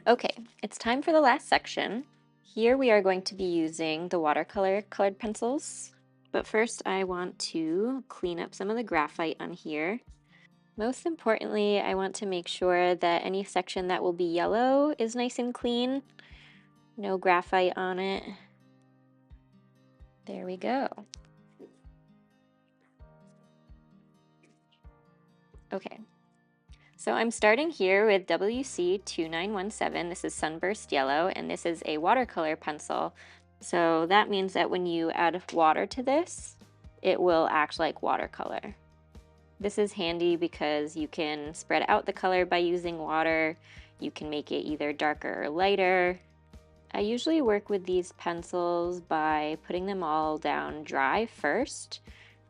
Okay, it's time for the last section. Here we are going to be using the watercolor colored pencils. But first I want to clean up some of the graphite on here. Most importantly, I want to make sure that any section that will be yellow is nice and clean. No graphite on it. There we go. Okay. So I'm starting here with WC2917. This is Sunburst Yellow, and this is a watercolor pencil. So that means that when you add water to this, it will act like watercolor. This is handy because you can spread out the color by using water. You can make it either darker or lighter. I usually work with these pencils by putting them all down dry first,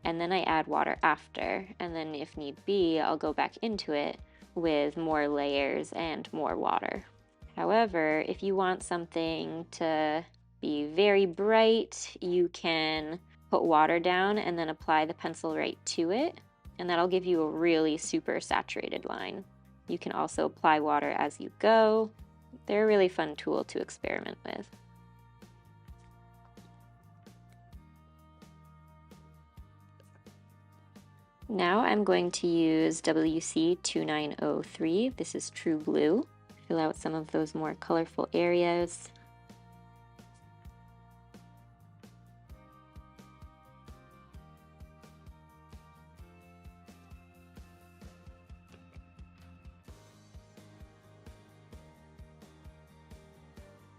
and then I add water after, and then if need be, I'll go back into it with more layers and more water. However, if you want something to be very bright, you can put water down and then apply the pencil right to it, and that'll give you a really super saturated line. You can also apply water as you go. They're a really fun tool to experiment with. Now I'm going to use WC2903. This is True Blue. Fill out some of those more colorful areas.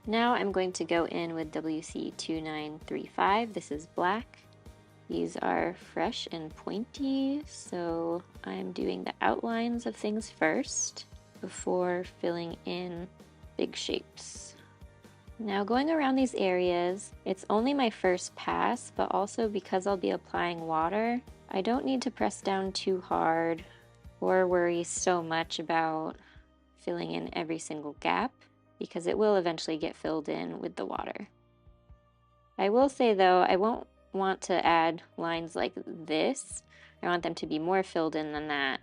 Now I'm going to go in with WC2935. This is black. These are fresh and pointy, so I'm doing the outlines of things first before filling in big shapes. Now going around these areas, it's only my first pass, but also because I'll be applying water, I don't need to press down too hard or worry so much about filling in every single gap, because it will eventually get filled in with the water. I will say though, I won't want to add lines like this. I want them to be more filled in than that,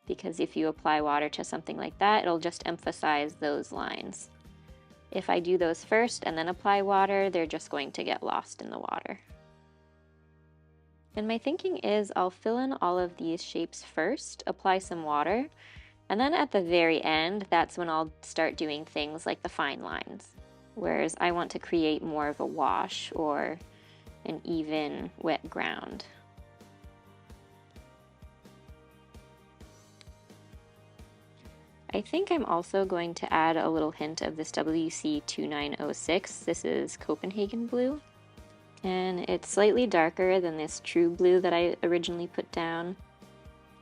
because if you apply water to something like that, it'll just emphasize those lines. If I do those first and then apply water, they're just going to get lost in the water. And my thinking is I'll fill in all of these shapes first, apply some water, and then at the very end, that's when I'll start doing things like the fine lines. Whereas I want to create more of a wash or an even wet ground. I think I'm also going to add a little hint of this WC2906. This is Copenhagen blue, and it's slightly darker than this True Blue that I originally put down.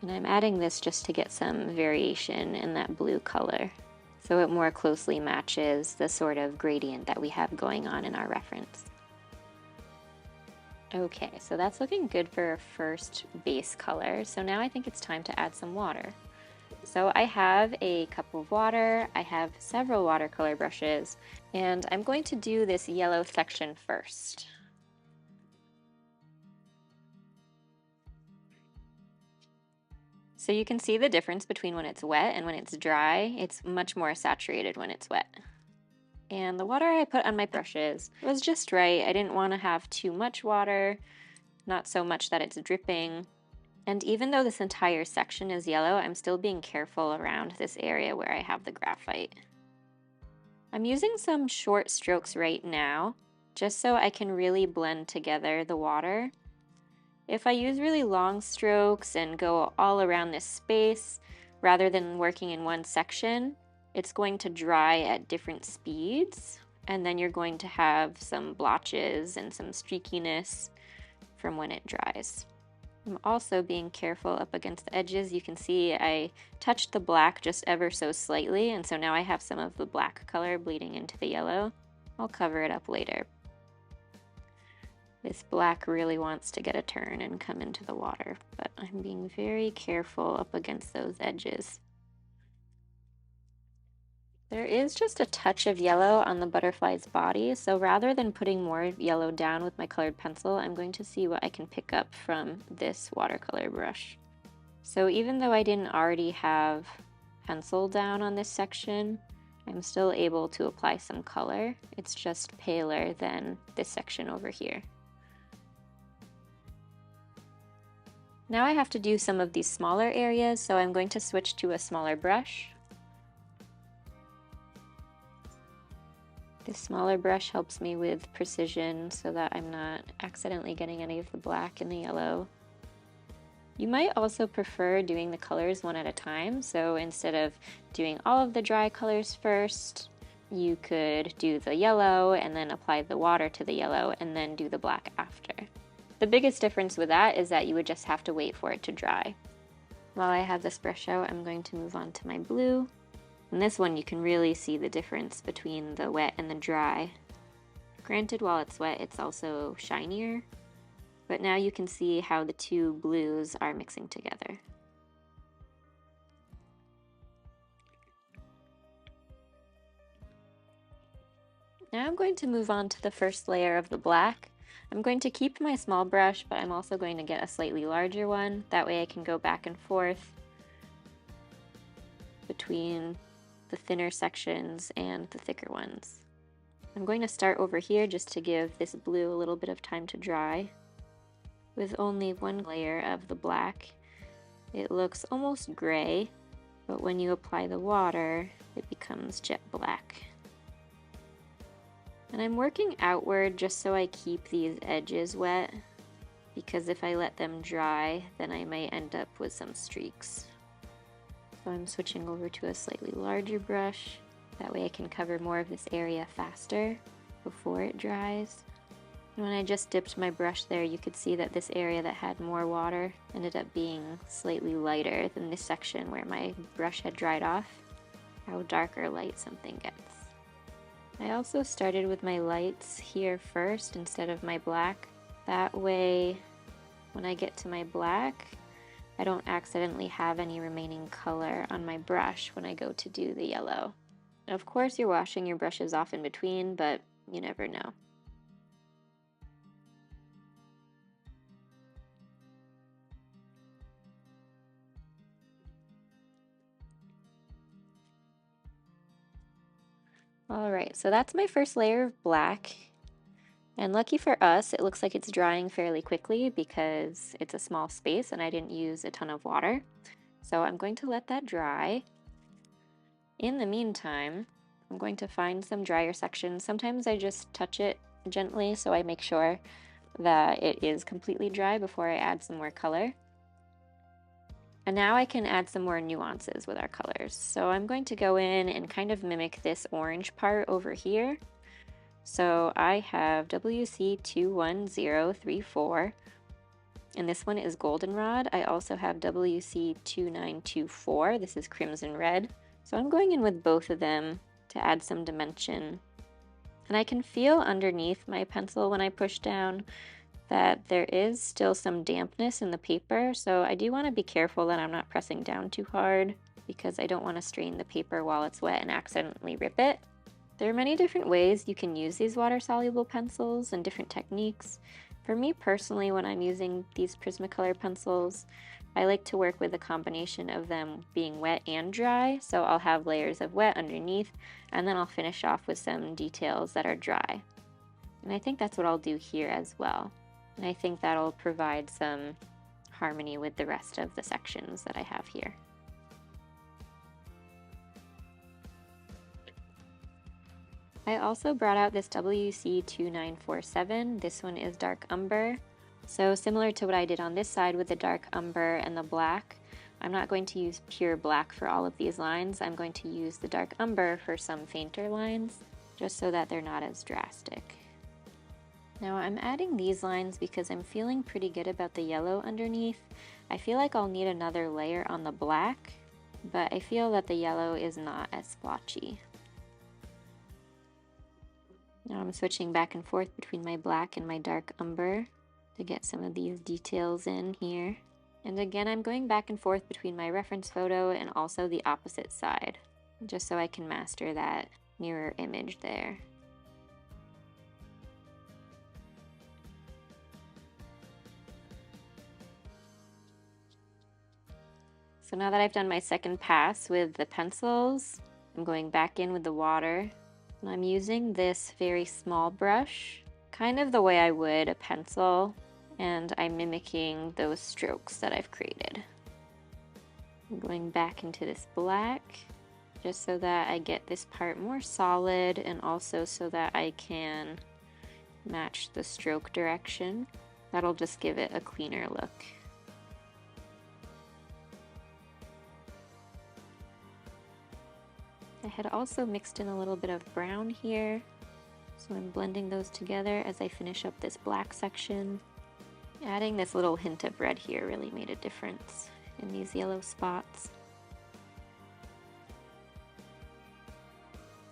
And I'm adding this just to get some variation in that blue color, so it more closely matches the sort of gradient that we have going on in our reference. Okay, so that's looking good for a first base color. So now I think it's time to add some water. So I have a cup of water, I have several watercolor brushes, and I'm going to do this yellow section first. So you can see the difference between when it's wet and when it's dry. It's much more saturated when it's wet. And the water I put on my brushes was just right. I didn't want to have too much water, not so much that it's dripping. And even though this entire section is yellow, I'm still being careful around this area where I have the graphite. I'm using some short strokes right now, just so I can really blend together the water. If I use really long strokes and go all around this space, rather than working in one section, it's going to dry at different speeds, and then you're going to have some blotches and some streakiness from when it dries. I'm also being careful up against the edges. You can see I touched the black just ever so slightly, and so now I have some of the black color bleeding into the yellow. I'll cover it up later. This black really wants to get a turn and come into the water, but I'm being very careful up against those edges. There is just a touch of yellow on the butterfly's body, so rather than putting more yellow down with my colored pencil, I'm going to see what I can pick up from this watercolor brush. So even though I didn't already have pencil down on this section, I'm still able to apply some color. It's just paler than this section over here. Now I have to do some of these smaller areas, so I'm going to switch to a smaller brush. This smaller brush helps me with precision so that I'm not accidentally getting any of the black and the yellow. You might also prefer doing the colors one at a time, so instead of doing all of the dry colors first, you could do the yellow and then apply the water to the yellow and then do the black after. The biggest difference with that is that you would just have to wait for it to dry. While I have this brush out, I'm going to move on to my blue. In this one you can really see the difference between the wet and the dry. Granted, while it's wet, it's also shinier, but now you can see how the two blues are mixing together. Now I'm going to move on to the first layer of the black. I'm going to keep my small brush, but I'm also going to get a slightly larger one. That way I can go back and forth between the thinner sections and the thicker ones. I'm going to start over here just to give this blue a little bit of time to dry. With only one layer of the black, it looks almost gray, but when you apply the water, it becomes jet black. And I'm working outward just so I keep these edges wet, because if I let them dry, then I might end up with some streaks. So I'm switching over to a slightly larger brush. That way I can cover more of this area faster before it dries. And when I just dipped my brush there, you could see that this area that had more water ended up being slightly lighter than this section where my brush had dried off. How dark or light something gets. I also started with my lights here first instead of my black. That way, when I get to my black, I don't accidentally have any remaining color on my brush when I go to do the yellow. Of course, you're washing your brushes off in between, but you never know. Alright, so that's my first layer of black. And lucky for us, it looks like it's drying fairly quickly because it's a small space and I didn't use a ton of water. So I'm going to let that dry. In the meantime, I'm going to find some drier sections. Sometimes I just touch it gently so I make sure that it is completely dry before I add some more color. And now I can add some more nuances with our colors. So I'm going to go in and kind of mimic this orange part over here. So I have WC21034, and this one is goldenrod. I also have WC2924, this is crimson red. So I'm going in with both of them to add some dimension. And I can feel underneath my pencil when I push down that there is still some dampness in the paper, so I do want to be careful that I'm not pressing down too hard because I don't want to strain the paper while it's wet and accidentally rip it. There are many different ways you can use these water-soluble pencils and different techniques. For me personally, when I'm using these Prismacolor pencils, I like to work with a combination of them being wet and dry, so I'll have layers of wet underneath, and then I'll finish off with some details that are dry. And I think that's what I'll do here as well. And I think that'll provide some harmony with the rest of the sections that I have here. I also brought out this WC2947. This one is dark umber. So similar to what I did on this side with the dark umber and the black, I'm not going to use pure black for all of these lines. I'm going to use the dark umber for some fainter lines, just so that they're not as drastic. Now I'm adding these lines because I'm feeling pretty good about the yellow underneath. I feel like I'll need another layer on the black, but I feel that the yellow is not as splotchy. Now I'm switching back and forth between my black and my dark umber to get some of these details in here. And again, I'm going back and forth between my reference photo and also the opposite side, just so I can master that mirror image there. So now that I've done my second pass with the pencils, I'm going back in with the water, and I'm using this very small brush, kind of the way I would a pencil, and I'm mimicking those strokes that I've created. I'm going back into this black, just so that I get this part more solid, and also so that I can match the stroke direction. That'll just give it a cleaner look. I had also mixed in a little bit of brown here, so I'm blending those together as I finish up this black section. Adding this little hint of red here really made a difference in these yellow spots.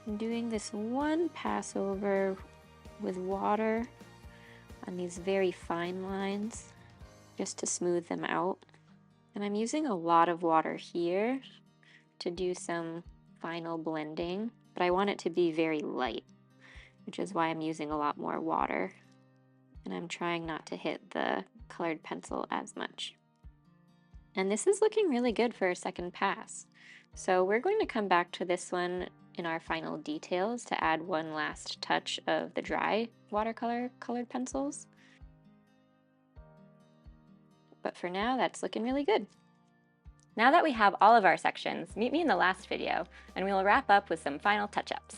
I'm doing this one pass over with water on these very fine lines just to smooth them out. And I'm using a lot of water here to do some final blending, but I want it to be very light, which is why I'm using a lot more water. And I'm trying not to hit the colored pencil as much. And this is looking really good for a second pass. So we're going to come back to this one in our final details to add one last touch of the dry watercolor colored pencils. But for now, that's looking really good. Now that we have all of our sections, meet me in the last video, and we will wrap up with some final touch-ups.